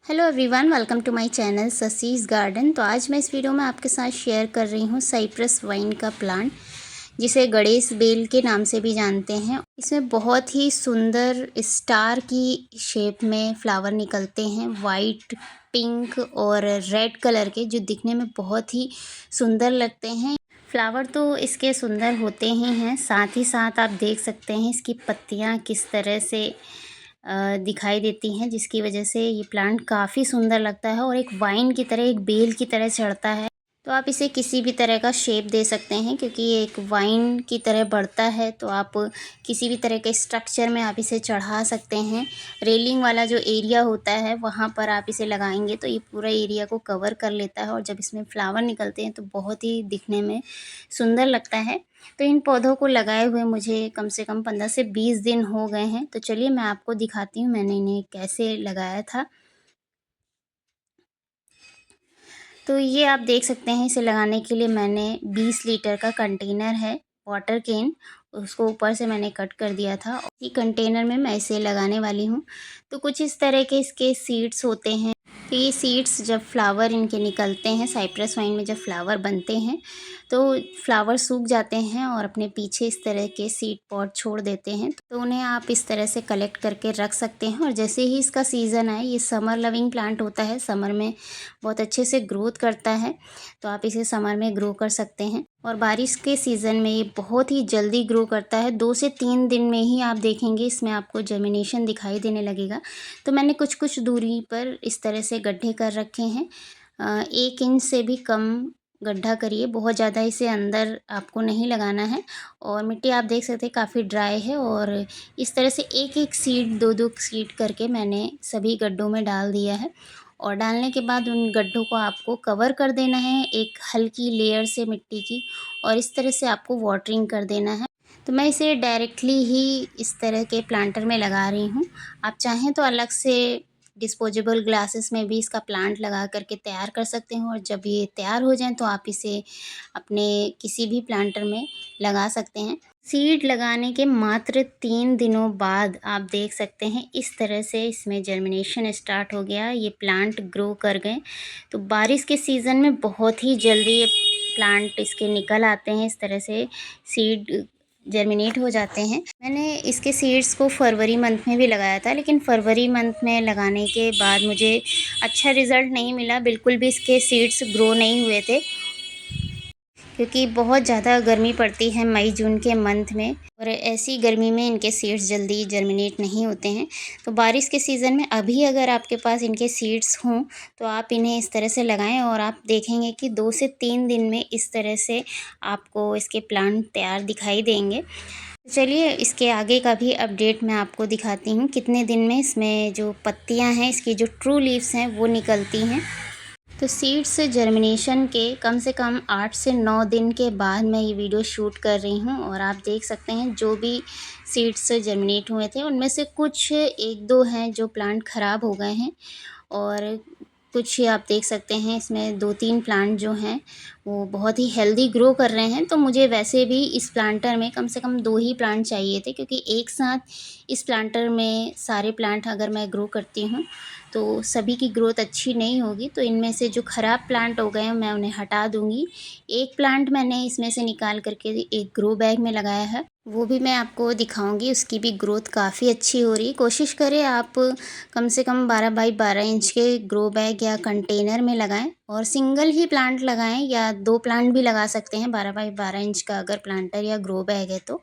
Hello everyone, welcome to my channel Sassy's garden. तो आज मैं इस वीडियो में आपके साथ शेयर कर रही हूँ साइप्रस वाइन का प्लांट, जिसे गणेश बेल के नाम से भी जानते हैं। इसमें बहुत ही सुंदर स्टार की शेप में फ्लावर निकलते हैं, वाइट, पिंक और रेड कलर के, जो दिखने में बहुत ही सुंदर लगते हैं। फ्लावर तो इसके सुंदर होते ही हैं, साथ ही साथ आप देख सकते हैं इसकी पत्तियाँ किस तरह से दिखाई देती हैं, जिसकी वजह से ये प्लांट काफ़ी सुंदर लगता है और एक वाइन की तरह, एक बेल की तरह चढ़ता है। तो आप इसे किसी भी तरह का शेप दे सकते हैं, क्योंकि ये एक वाइन की तरह बढ़ता है। तो आप किसी भी तरह के स्ट्रक्चर में आप इसे चढ़ा सकते हैं। रेलिंग वाला जो एरिया होता है वहाँ पर आप इसे लगाएंगे तो ये पूरा एरिया को कवर कर लेता है, और जब इसमें फ्लावर निकलते हैं तो बहुत ही दिखने में सुंदर लगता है। तो इन पौधों को लगाए हुए मुझे कम से कम 15 से 20 दिन हो गए हैं। तो चलिए मैं आपको दिखाती हूँ मैंने इन्हें कैसे लगाया था। तो ये आप देख सकते हैं, इसे लगाने के लिए मैंने 20 लीटर का कंटेनर है, वाटर कैन, उसको ऊपर से मैंने कट कर दिया था। और इसी कंटेनर में मैं इसे लगाने वाली हूँ। तो कुछ इस तरह के इसके सीड्स होते हैं। तो ये सीड्स जब फ्लावर इनके निकलते हैं, साइप्रस वाइन में जब फ्लावर बनते हैं तो फ्लावर सूख जाते हैं और अपने पीछे इस तरह के सीड पॉट छोड़ देते हैं। तो उन्हें आप इस तरह से कलेक्ट करके रख सकते हैं, और जैसे ही इसका सीज़न आए, ये समर लविंग प्लांट होता है, समर में बहुत अच्छे से ग्रोथ करता है। तो आप इसे समर में ग्रो कर सकते हैं, और बारिश के सीज़न में ये बहुत ही जल्दी ग्रो करता है। 2 से 3 दिन में ही आप देखेंगे इसमें आपको जर्मिनेशन दिखाई देने लगेगा। तो मैंने कुछ कुछ दूरी पर इस तरह से गड्ढे कर रखे हैं। 1 इंच से भी कम गड्ढा करिए, बहुत ज़्यादा इसे अंदर आपको नहीं लगाना है। और मिट्टी आप देख सकते हैं काफ़ी ड्राई है, और इस तरह से एक एक सीड, दो दो सीड करके मैंने सभी गड्ढों में डाल दिया है। और डालने के बाद उन गड्ढों को आपको कवर कर देना है एक हल्की लेयर से मिट्टी की, और इस तरह से आपको वाटरिंग कर देना है। तो मैं इसे डायरेक्टली ही इस तरह के प्लांटर में लगा रही हूँ। आप चाहें तो अलग से डिस्पोजेबल ग्लासेस में भी इसका प्लांट लगा करके तैयार कर सकते हैं, और जब ये तैयार हो जाएं तो आप इसे अपने किसी भी प्लांटर में लगा सकते हैं। सीड लगाने के मात्र 3 दिनों बाद आप देख सकते हैं इस तरह से इसमें जर्मिनेशन स्टार्ट हो गया, ये प्लांट ग्रो कर गए। तो बारिश के सीज़न में बहुत ही जल्दी ये प्लांट इसके निकल आते हैं, इस तरह से सीड जर्मिनेट हो जाते हैं। मैंने इसके सीड्स को फरवरी मंथ में भी लगाया था, लेकिन फरवरी मंथ में लगाने के बाद मुझे अच्छा रिज़ल्ट नहीं मिला, बिल्कुल भी इसके सीड्स ग्रो नहीं हुए थे, क्योंकि बहुत ज़्यादा गर्मी पड़ती है मई जून के मंथ में, और ऐसी गर्मी में इनके सीड्स जल्दी जर्मिनेट नहीं होते हैं। तो बारिश के सीज़न में अभी अगर आपके पास इनके सीड्स हों तो आप इन्हें इस तरह से लगाएं, और आप देखेंगे कि 2 से 3 दिन में इस तरह से आपको इसके प्लांट तैयार दिखाई देंगे। चलिए इसके आगे का भी अपडेट मैं आपको दिखाती हूँ, कितने दिन में इसमें जो पत्तियाँ हैं, इसकी जो ट्रू लीव्स हैं वो निकलती हैं। तो सीड्स जर्मिनेशन के कम से कम 8 से 9 दिन के बाद मैं ये वीडियो शूट कर रही हूँ, और आप देख सकते हैं जो भी सीड्स जर्मिनेट हुए थे उनमें से कुछ 1-2 हैं जो प्लांट ख़राब हो गए हैं, और कुछ आप देख सकते हैं इसमें 2-3 प्लांट जो हैं वो बहुत ही हेल्दी ग्रो कर रहे हैं। तो मुझे वैसे भी इस प्लांटर में कम से कम 2 ही प्लांट चाहिए थे, क्योंकि एक साथ इस प्लांटर में सारे प्लांट अगर मैं ग्रो करती हूँ तो सभी की ग्रोथ अच्छी नहीं होगी। तो इनमें से जो ख़राब प्लांट हो गए हैं मैं उन्हें हटा दूँगी। एक प्लांट मैंने इसमें से निकाल करके एक ग्रो बैग में लगाया है, वो भी मैं आपको दिखाऊंगी। उसकी भी ग्रोथ काफ़ी अच्छी हो रही है। कोशिश करें आप कम से कम 12 बाई 12 इंच के ग्रो बैग या कंटेनर में लगाएं, और सिंगल ही प्लांट लगाएं, या 2 प्लांट भी लगा सकते हैं। 12 बाई 12 इंच का अगर प्लांटर या ग्रो बैग है तो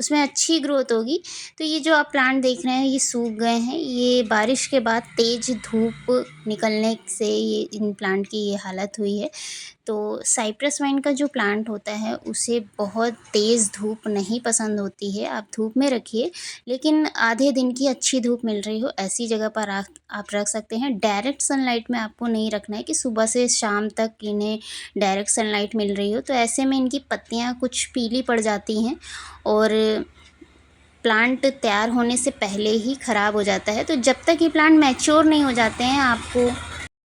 उसमें अच्छी ग्रोथ होगी। तो ये जो आप प्लांट देख रहे हैं ये सूख गए हैं, ये बारिश के बाद तेज़ धूप निकलने से ये इन प्लांट की ये हालत हुई है। तो साइप्रस वाइन का जो प्लांट होता है उसे बहुत तेज़ धूप नहीं पसंद होती है। आप धूप में रखिए, लेकिन आधे दिन की अच्छी धूप मिल रही हो ऐसी जगह पर आप रख सकते हैं। डायरेक्ट सनलाइट में आपको नहीं रखना है कि सुबह से शाम तक इन्हें डायरेक्ट सनलाइट मिल रही हो, तो ऐसे में इनकी पत्तियाँ कुछ पीली पड़ जाती हैं, और प्लांट तैयार होने से पहले ही ख़राब हो जाता है। तो जब तक ये प्लांट मैच्योर नहीं हो जाते हैं, आपको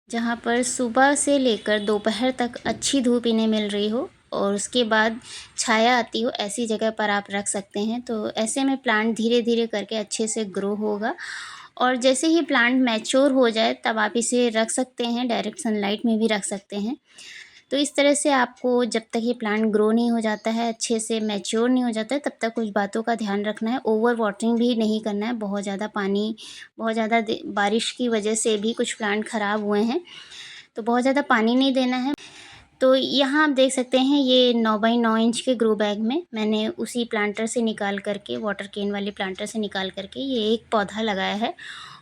जहाँ पर सुबह से लेकर दोपहर तक अच्छी धूप इन्हें मिल रही हो और उसके बाद छाया आती हो, ऐसी जगह पर आप रख सकते हैं। तो ऐसे में प्लांट धीरे धीरे करके अच्छे से ग्रो होगा, और जैसे ही प्लांट मैच्योर हो जाए तब आप इसे रख सकते हैं, डायरेक्ट सनलाइट में भी रख सकते हैं। तो इस तरह से आपको जब तक ये प्लांट ग्रो नहीं हो जाता है, अच्छे से मैच्योर नहीं हो जाता है, तब तक कुछ बातों का ध्यान रखना है। ओवर वाटरिंग भी नहीं करना है, बहुत ज़्यादा पानी, बहुत ज़्यादा बारिश की वजह से भी कुछ प्लांट ख़राब हुए हैं, तो बहुत ज़्यादा पानी नहीं देना है। तो यहाँ आप देख सकते हैं ये 9 बाई 9 इंच के ग्रो बैग में मैंने उसी प्लांटर से निकाल करके, वाटर केन वाले प्लांटर से निकाल करके ये एक पौधा लगाया है।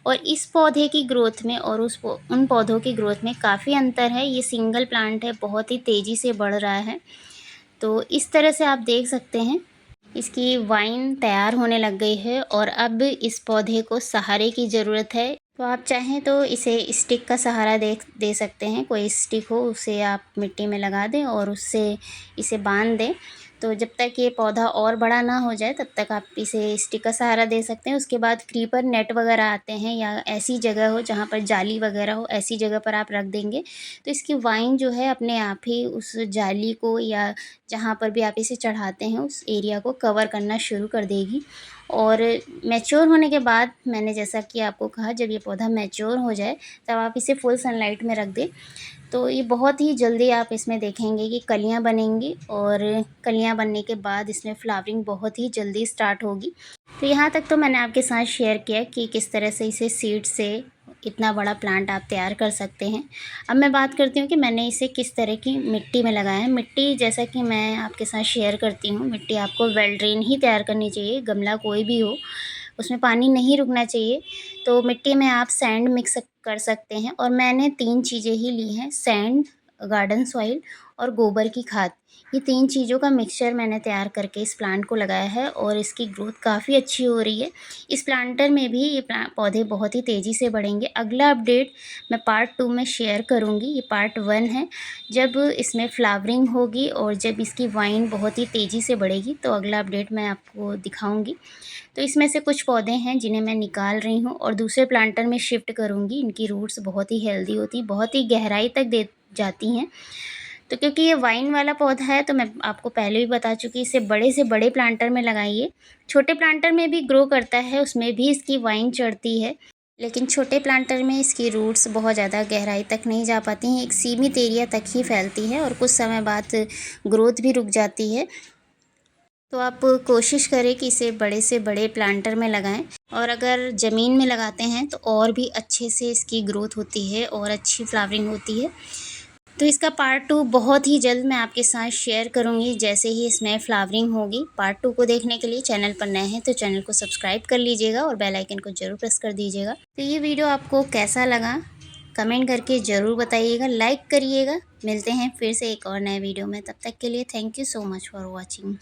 और इस पौधे की ग्रोथ में और उन पौधों की ग्रोथ में काफ़ी अंतर है। ये सिंगल प्लांट है, बहुत ही तेज़ी से बढ़ रहा है। तो इस तरह से आप देख सकते हैं इसकी वाइन तैयार होने लग गई है और अब इस पौधे को सहारे की ज़रूरत है। तो आप चाहें तो इसे स्टिक का सहारा दे सकते हैं। कोई स्टिक हो उसे आप मिट्टी में लगा दें और उससे इसे बांध दें। तो जब तक ये पौधा और बड़ा ना हो जाए तब तक आप इसे स्टिक का सहारा दे सकते हैं। उसके बाद क्रीपर नेट वगैरह आते हैं या ऐसी जगह हो जहाँ पर जाली वगैरह हो, ऐसी जगह पर आप रख देंगे तो इसकी वाइन जो है अपने आप ही उस जाली को या जहाँ पर भी आप इसे चढ़ाते हैं उस एरिया को कवर करना शुरू कर देगी। और मैच्योर होने के बाद मैंने जैसा कि आपको कहा, जब ये पौधा मैच्योर हो जाए तब आप इसे फुल सनलाइट में रख दें। तो ये बहुत ही जल्दी आप इसमें देखेंगे कि कलियाँ बनेंगी और कलियाँ बनने के बाद इसमें फ्लावरिंग बहुत ही जल्दी स्टार्ट होगी। तो यहाँ तक तो मैंने आपके साथ शेयर किया कि किस तरह से इसे सीड से इतना बड़ा प्लांट आप तैयार कर सकते हैं। अब मैं बात करती हूँ कि मैंने इसे किस तरह की मिट्टी में लगाया है। मिट्टी जैसा कि मैं आपके साथ शेयर करती हूँ, मिट्टी आपको वेल ड्रेन ही तैयार करनी चाहिए। गमला कोई भी हो उसमें पानी नहीं रुकना चाहिए। तो मिट्टी में आप सैंड मिक्स कर सकते हैं और मैंने 3 चीज़ें ही ली हैं, सैंड, गार्डन सॉइल और गोबर की खाद। ये 3 चीज़ों का मिक्सचर मैंने तैयार करके इस प्लांट को लगाया है और इसकी ग्रोथ काफ़ी अच्छी हो रही है। इस प्लांटर में भी ये पौधे बहुत ही तेज़ी से बढ़ेंगे। अगला अपडेट मैं पार्ट 2 में शेयर करूँगी। ये पार्ट 1 है। जब इसमें फ्लावरिंग होगी और जब इसकी वाइन बहुत ही तेज़ी से बढ़ेगी तो अगला अपडेट मैं आपको दिखाऊँगी। तो इसमें से कुछ पौधे हैं जिन्हें मैं निकाल रही हूँ और दूसरे प्लांटर में शिफ्ट करूँगी। इनकी रूट्स बहुत ही हेल्दी होती, बहुत ही गहराई तक दे जाती हैं। तो क्योंकि ये वाइन वाला पौधा है तो मैं आपको पहले भी बता चुकी, इसे बड़े से बड़े प्लांटर में लगाइए। छोटे प्लांटर में भी ग्रो करता है, उसमें भी इसकी वाइन चढ़ती है, लेकिन छोटे प्लांटर में इसकी रूट्स बहुत ज़्यादा गहराई तक नहीं जा पाती हैं, एक सीमित एरिया तक ही फैलती है और कुछ समय बाद ग्रोथ भी रुक जाती है। तो आप कोशिश करें कि इसे बड़े से बड़े प्लांटर में लगाएं और अगर ज़मीन में लगाते हैं तो और भी अच्छे से इसकी ग्रोथ होती है और अच्छी फ्लावरिंग होती है। तो इसका पार्ट 2 बहुत ही जल्द मैं आपके साथ शेयर करूंगी जैसे ही इसमें फ्लावरिंग होगी। पार्ट 2 को देखने के लिए चैनल पर नए हैं तो चैनल को सब्सक्राइब कर लीजिएगा और बेल आइकन को ज़रूर प्रेस कर दीजिएगा। तो ये वीडियो आपको कैसा लगा कमेंट करके ज़रूर बताइएगा, लाइक करिएगा। मिलते हैं फिर से एक और नए वीडियो में, तब तक के लिए thank you so much for watching.